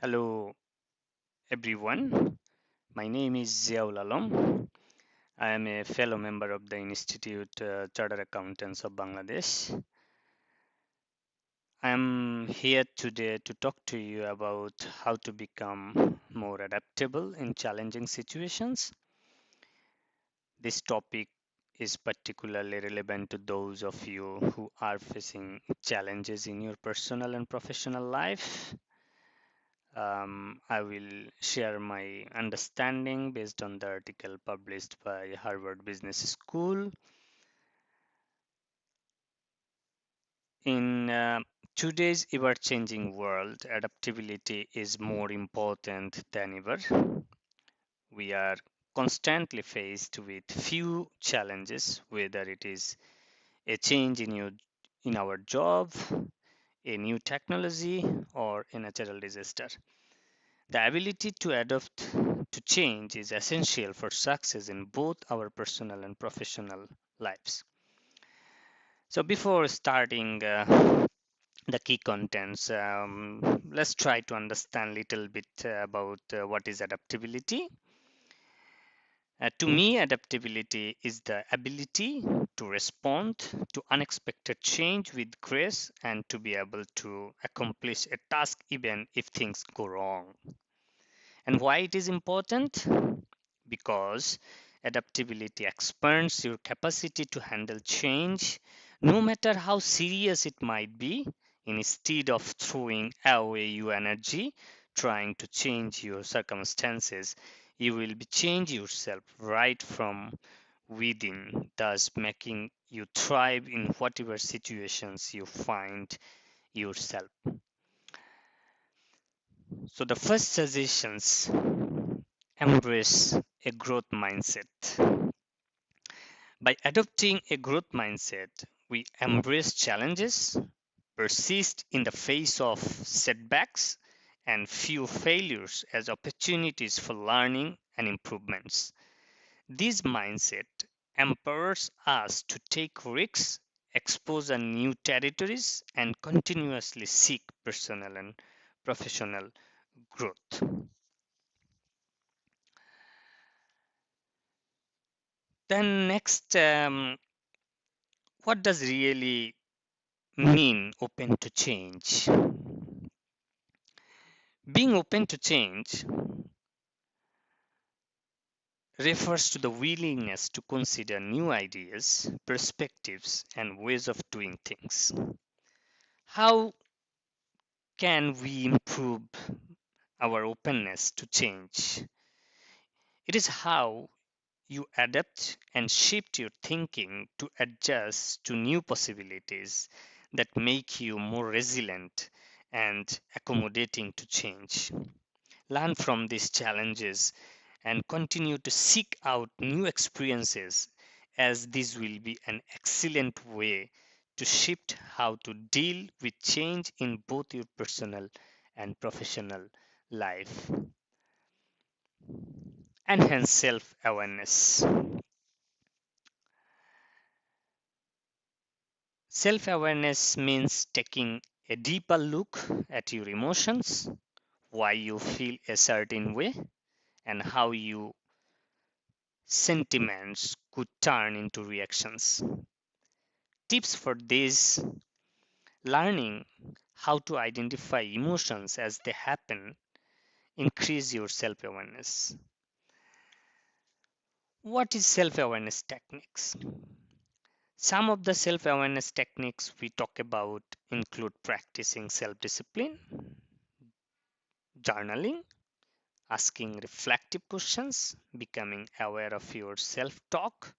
Hello everyone, my name is Ziaul. I am a fellow member of the Institute Chartered Accountants of Bangladesh. I am here today to talk to you about how to become more adaptable in challenging situations. This topic is particularly relevant to those of you who are facing challenges in your personal and professional life. I will share my understanding based on the article published by Harvard Business School. In today's ever-changing world, adaptability is more important than ever. We are constantly faced with few challenges, whether it is a change in our job, a new technology, or a natural disaster. The ability to adapt to change is essential for success in both our personal and professional lives. So, before starting the key contents, let's try to understand a little bit about what is adaptability. To me, adaptability is the ability to respond to unexpected change with grace and to be able to accomplish a task even if things go wrong. And why it is important? Because adaptability expands your capacity to handle change, no matter how serious it might be. Instead of throwing away your energy trying to change your circumstances, you will be change yourself right from within, thus making you thrive in whatever situations you find yourself. So the first suggestions: embrace a growth mindset. By adopting a growth mindset, we embrace challenges, persist in the face of setbacks, and view failures as opportunities for learning and improvements. This mindset empowers us to take risks, expose new territories, and continuously seek personal and professional growth. Then next, what does really mean open to change? Being open to change refers to the willingness to consider new ideas, perspectives, and ways of doing things. How can we improve our openness to change? It is how you adapt and shift your thinking to adjust to new possibilities that make you more resilient and accommodating to change. Learn from these challenges and continue to seek out new experiences, as this will be an excellent way to shift how to deal with change in both your personal and professional life. Enhance self awareness. Self awareness means taking a deeper look at your emotions, why you feel a certain way, and how your sentiments could turn into reactions. Tips for this: learning how to identify emotions as they happen, increase your self awareness. What is self awareness techniques? Some of the self awareness techniques we talk about include practicing self discipline, journaling, asking reflective questions, becoming aware of your self talk,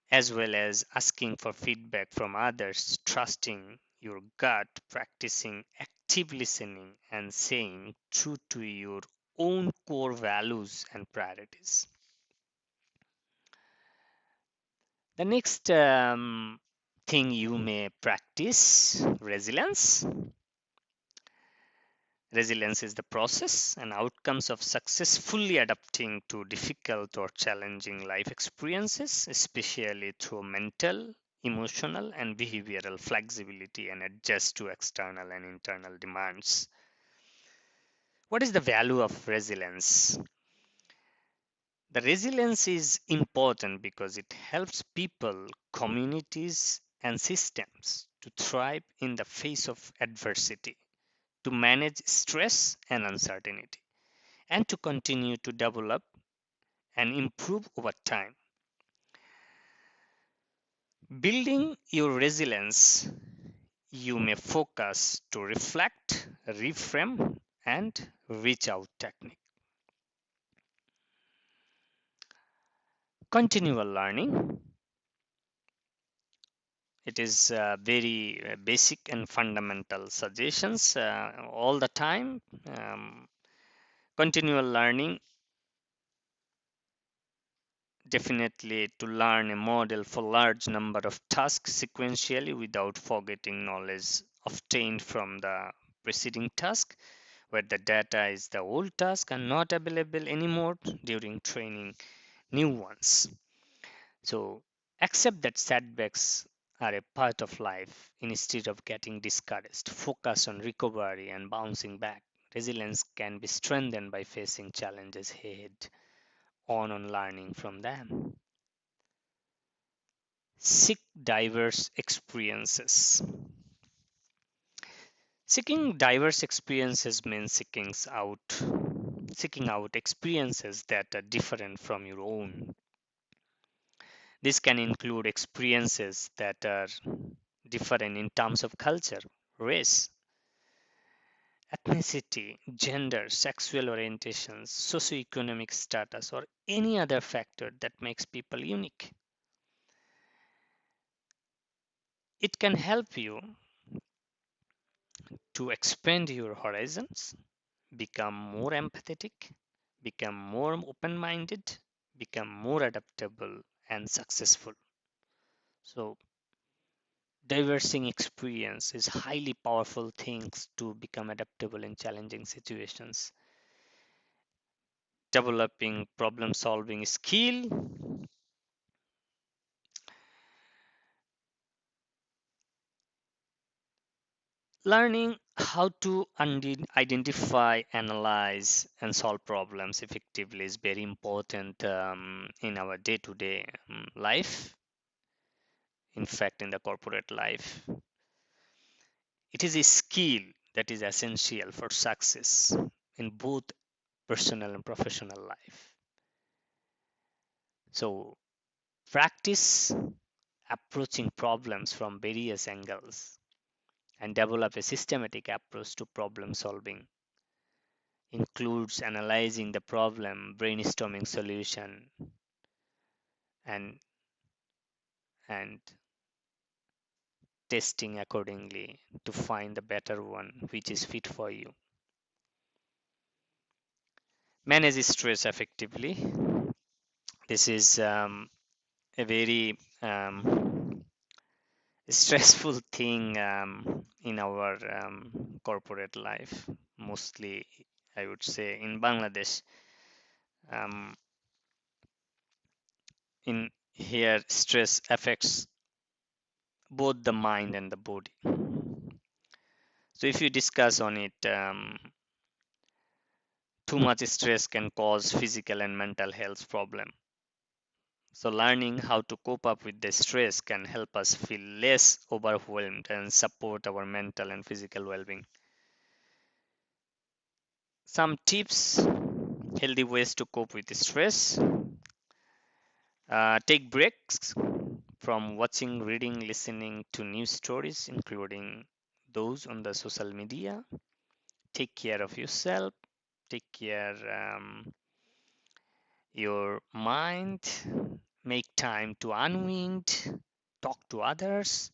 as well as asking for feedback from others, trusting your gut, practicing active listening, and saying true to your own core values and priorities. The next thing you may practice: resilience. Resilience is the process and outcomes of successfully adapting to difficult or challenging life experiences, especially through mental, emotional, and behavioral flexibility and adjust to external and internal demands. What is the value of resilience? The resilience is important because it helps people, communities, and systems to thrive in the face of adversity, to manage stress and uncertainty, and to continue to develop and improve over time. Building your resilience, you may focus to reflect, reframe, and reach out technique. Continual learning. It is very basic and fundamental suggestions all the time. Continual learning, definitely to learn a model for large number of tasks sequentially without forgetting knowledge obtained from the preceding task, where the data is the old task and not available anymore during training new ones. So accept that setbacks are a part of life instead of getting discouraged. Focus on recovery and bouncing back. Resilience can be strengthened by facing challenges head on learning from them. Seek diverse experiences. Seeking diverse experiences means seeking out experiences that are different from your own. This can include experiences that are different in terms of culture, race, ethnicity, gender, sexual orientations, socioeconomic status, or any other factor that makes people unique. It can help you to expand your horizons, become more empathetic, become more open minded, become more adaptable and successful. So, diversing experience is highly powerful things to become adaptable in challenging situations. Developing problem solving skill, learning how to identify, analyze, and solve problems effectively is very important in our day-to-day life. In fact, in the corporate life, it is a skill that is essential for success in both personal and professional life. So, practice approaching problems from various angles and develop a systematic approach to problem solving. Includes analyzing the problem, brainstorming solution, and and testing accordingly to find the better one which is fit for you. Manage stress effectively. This is a very stressful thing in our corporate life, mostly I would say in Bangladesh. Um, in here, stress affects both the mind and the body. So if you discuss on it, too much stress can cause physical and mental health problem. So learning how to cope up with the stress can help us feel less overwhelmed and support our mental and physical well-being. Some tips, healthy ways to cope with stress. Take breaks from watching, reading, listening to news stories, including those on the social media. Take care of yourself. Take care your mind. Make time to unwind. Talk to others.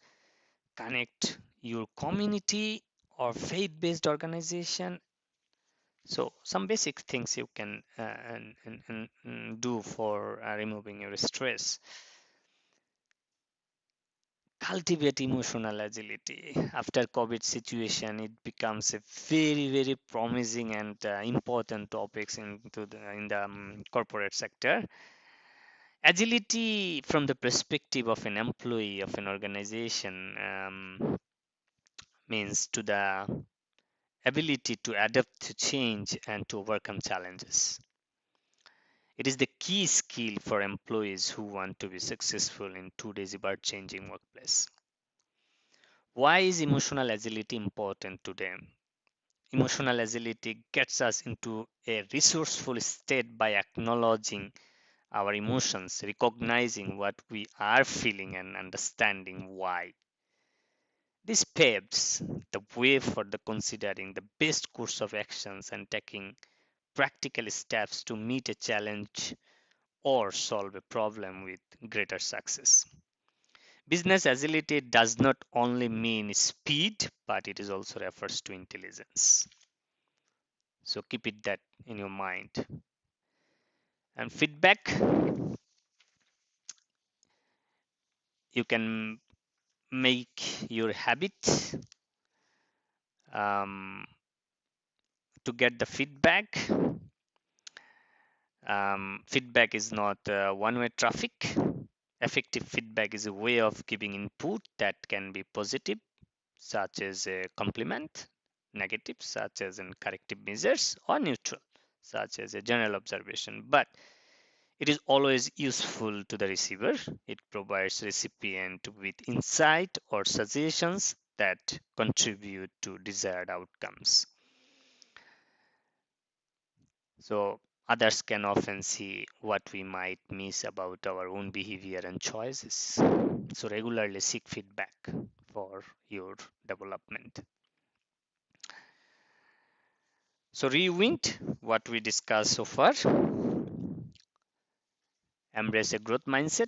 Connect your community or faith-based organization. So some basic things you can do for removing your stress. Cultivate emotional agility. After COVID situation, it becomes a very promising and important topics in the corporate sector. Agility from the perspective of an employee of an organization means to the ability to adapt to change and to overcome challenges. It is the key skill for employees who want to be successful in today's ever-changing workplace. Why is emotional agility important to them? Emotional agility gets us into a resourceful state by acknowledging our emotions, recognizing what we are feeling, and understanding why. This paves the way for the considering the best course of actions and taking practical steps to meet a challenge or solve a problem with greater success. Business agility does not only mean speed, but it is also refers to intelligence. So keep it that in your mind. And feedback, you can make your habit um, to get the feedback. Feedback is not one-way traffic. Effective feedback is a way of giving input that can be positive, such as a compliment, negative, such as in corrective measures, or neutral, such as a general observation. But it is always useful to the receiver. It provides recipient with insight or suggestions that contribute to desired outcomes. So others can often see what we might miss about our own behavior and choices. So regularly seek feedback for your development. So rewind what we discussed so far. Embrace a growth mindset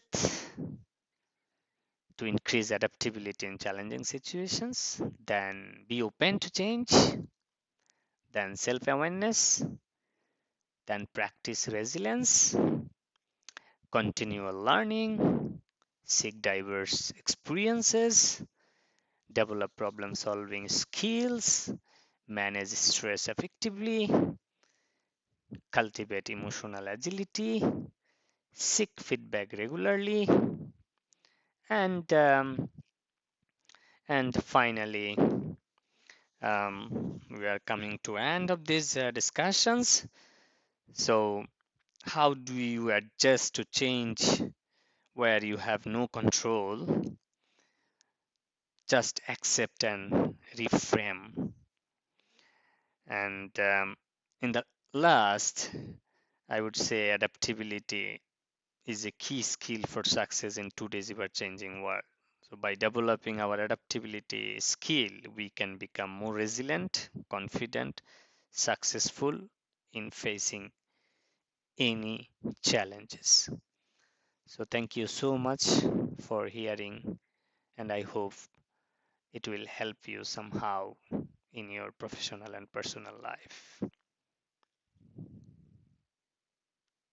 to increase adaptability in challenging situations. Then be open to change. Then self-awareness. Then practice resilience. Continual learning. Seek diverse experiences. Develop problem-solving skills. Manage stress effectively. Cultivate emotional agility. Seek feedback regularly. And finally, we are coming to end of these discussions. So how do you adjust to change where you have no control? Just accept and reframe. And in the last, I would say adaptability is a key skill for success in today's ever-changing world. So by developing our adaptability skill, we can become more resilient, confident, successful in facing any challenges. So thank you so much for hearing, and I hope it will help you somehow in your professional and personal life.